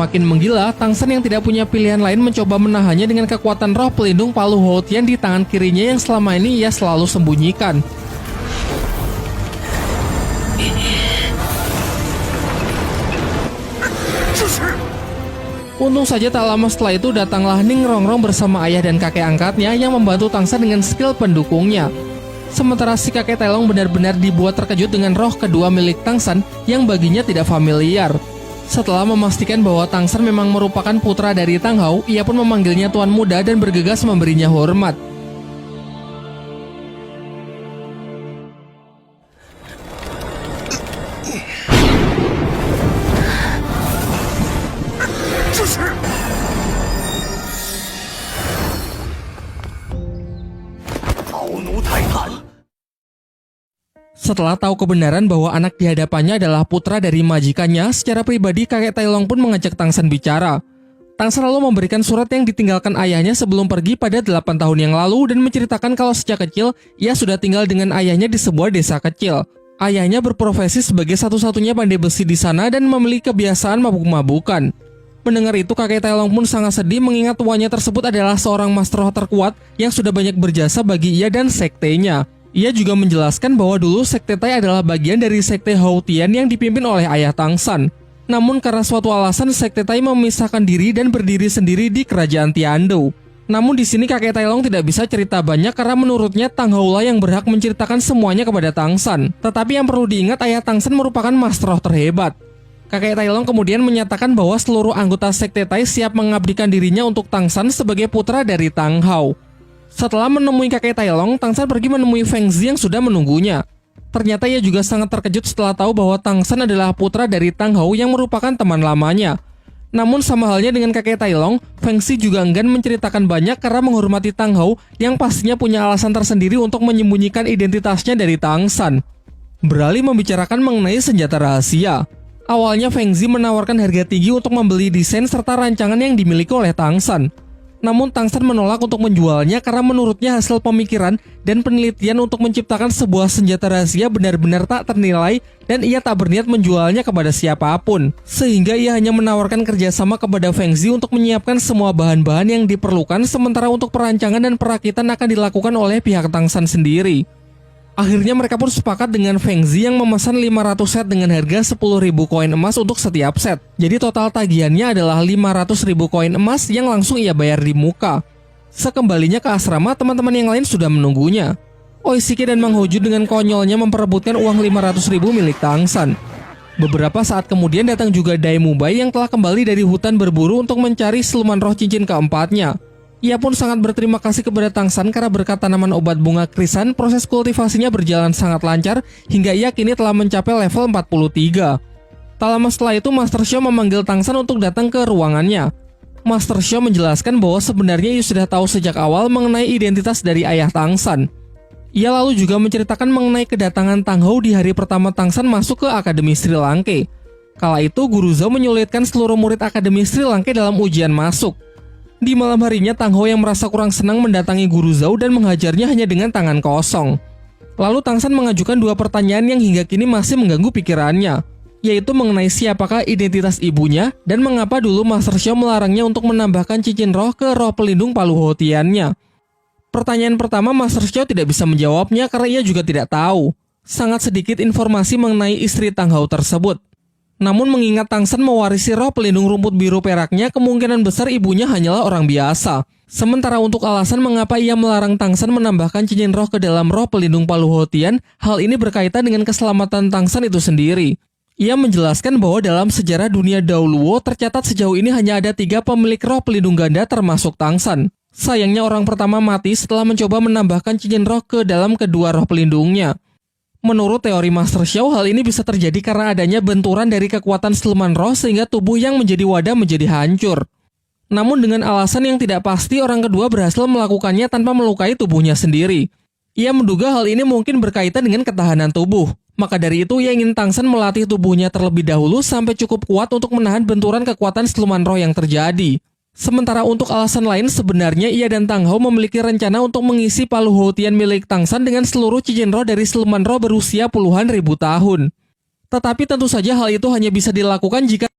Makin menggila, Tang San yang tidak punya pilihan lain mencoba menahannya dengan kekuatan roh pelindung Palu Hou-Tian di tangan kirinya yang selama ini ia selalu sembunyikan. Untung saja tak lama setelah itu datanglah Ning Rongrong bersama ayah dan kakek angkatnya yang membantu Tang San dengan skill pendukungnya. Sementara si kakek Tai Long benar-benar dibuat terkejut dengan roh kedua milik Tang San yang baginya tidak familiar. Setelah memastikan bahwa Tang San memang merupakan putra dari Tang Hou, ia pun memanggilnya Tuan Muda dan bergegas memberinya hormat. Setelah tahu kebenaran bahwa anak di hadapannya adalah putra dari majikannya, secara pribadi kakek Tai Long pun mengajak Tang San bicara. Tang San lalu memberikan surat yang ditinggalkan ayahnya sebelum pergi pada 8 tahun yang lalu dan menceritakan kalau sejak kecil ia sudah tinggal dengan ayahnya di sebuah desa kecil. Ayahnya berprofesi sebagai satu-satunya pandai besi di sana dan memiliki kebiasaan mabuk-mabukan. Mendengar itu, kakek Tai Long pun sangat sedih mengingat tuannya tersebut adalah seorang master roh terkuat yang sudah banyak berjasa bagi ia dan sektenya. Ia juga menjelaskan bahwa dulu sekte Tai adalah bagian dari sekte Hou-Tian yang dipimpin oleh ayah Tang San. Namun karena suatu alasan sekte Tai memisahkan diri dan berdiri sendiri di kerajaan Tiandou. Namun di sini kakek Tai Long tidak bisa cerita banyak karena menurutnya Tang Hou lah yang berhak menceritakan semuanya kepada Tang San. Tetapi yang perlu diingat, ayah Tang San merupakan master roh terhebat. Kakek Tai Long kemudian menyatakan bahwa seluruh anggota sekte Tai siap mengabdikan dirinya untuk Tang San sebagai putra dari Tang Hou. Setelah menemui kakek Tai Long, Tang San pergi menemui Feng Zi yang sudah menunggunya. Ternyata ia juga sangat terkejut setelah tahu bahwa Tang San adalah putra dari Tang Hou yang merupakan teman lamanya. Namun sama halnya dengan kakek Tai Long, Feng Zi juga enggan menceritakan banyak karena menghormati Tang Hou yang pastinya punya alasan tersendiri untuk menyembunyikan identitasnya dari Tang San. Beralih membicarakan mengenai senjata rahasia. Awalnya Feng Zi menawarkan harga tinggi untuk membeli desain serta rancangan yang dimiliki oleh Tang San. Namun Tang San menolak untuk menjualnya karena menurutnya hasil pemikiran dan penelitian untuk menciptakan sebuah senjata rahasia benar-benar tak ternilai dan ia tak berniat menjualnya kepada siapapun. Sehingga ia hanya menawarkan kerjasama kepada Feng Zi untuk menyiapkan semua bahan-bahan yang diperlukan, sementara untuk perancangan dan perakitan akan dilakukan oleh pihak Tang San sendiri. Akhirnya mereka pun sepakat dengan Feng Zi yang memesan 500 set dengan harga 10.000 koin emas untuk setiap set. Jadi total tagihannya adalah 500.000 koin emas yang langsung ia bayar di muka. Sekembalinya ke asrama, teman-teman yang lain sudah menunggunya. Oishiki dan Mang Hoju dengan konyolnya memperebutkan uang 500.000 milik Tang San. Beberapa saat kemudian datang juga Dai Mubai yang telah kembali dari hutan berburu untuk mencari siluman roh cincin keempatnya. Ia pun sangat berterima kasih kepada Tang San karena berkat tanaman obat bunga krisan, proses kultivasinya berjalan sangat lancar hingga ia kini telah mencapai level 43. Tak lama setelah itu, Master Xiao memanggil Tang San untuk datang ke ruangannya. Master Xiao menjelaskan bahwa sebenarnya ia sudah tahu sejak awal mengenai identitas dari ayah Tang San. Ia lalu juga menceritakan mengenai kedatangan Tang Hou di hari pertama Tang San masuk ke Akademi Sri Lanka. Kala itu, Guru Zhao menyulitkan seluruh murid Akademi Sri Lanka dalam ujian masuk. Di malam harinya, Tang Hou yang merasa kurang senang mendatangi Guru Zhao dan menghajarnya hanya dengan tangan kosong. Lalu Tang San mengajukan dua pertanyaan yang hingga kini masih mengganggu pikirannya, yaitu mengenai siapakah identitas ibunya dan mengapa dulu Master Xiao melarangnya untuk menambahkan cincin roh ke roh pelindung Palu Hou-Tiannya. Pertanyaan pertama, Master Xiao tidak bisa menjawabnya karena ia juga tidak tahu. Sangat sedikit informasi mengenai istri Tang Hou tersebut. Namun mengingat Tang San mewarisi roh pelindung rumput biru peraknya, kemungkinan besar ibunya hanyalah orang biasa. Sementara untuk alasan mengapa ia melarang Tang San menambahkan cincin roh ke dalam roh pelindung Palu Hou-Tian, hal ini berkaitan dengan keselamatan Tang San itu sendiri. Ia menjelaskan bahwa dalam sejarah dunia Daoluo tercatat sejauh ini hanya ada 3 pemilik roh pelindung ganda termasuk Tang San. Sayangnya orang pertama mati setelah mencoba menambahkan cincin roh ke dalam kedua roh pelindungnya. Menurut teori Master Xiao, hal ini bisa terjadi karena adanya benturan dari kekuatan siluman roh sehingga tubuh yang menjadi wadah menjadi hancur. Namun dengan alasan yang tidak pasti, orang kedua berhasil melakukannya tanpa melukai tubuhnya sendiri. Ia menduga hal ini mungkin berkaitan dengan ketahanan tubuh. Maka dari itu ia ingin Tang San melatih tubuhnya terlebih dahulu sampai cukup kuat untuk menahan benturan kekuatan siluman roh yang terjadi. Sementara untuk alasan lain, sebenarnya ia dan Tang Hou memiliki rencana untuk mengisi Palu Hou-Tian milik Tang San dengan seluruh cincin roh dari siluman roh berusia puluhan ribu tahun. Tetapi tentu saja hal itu hanya bisa dilakukan jika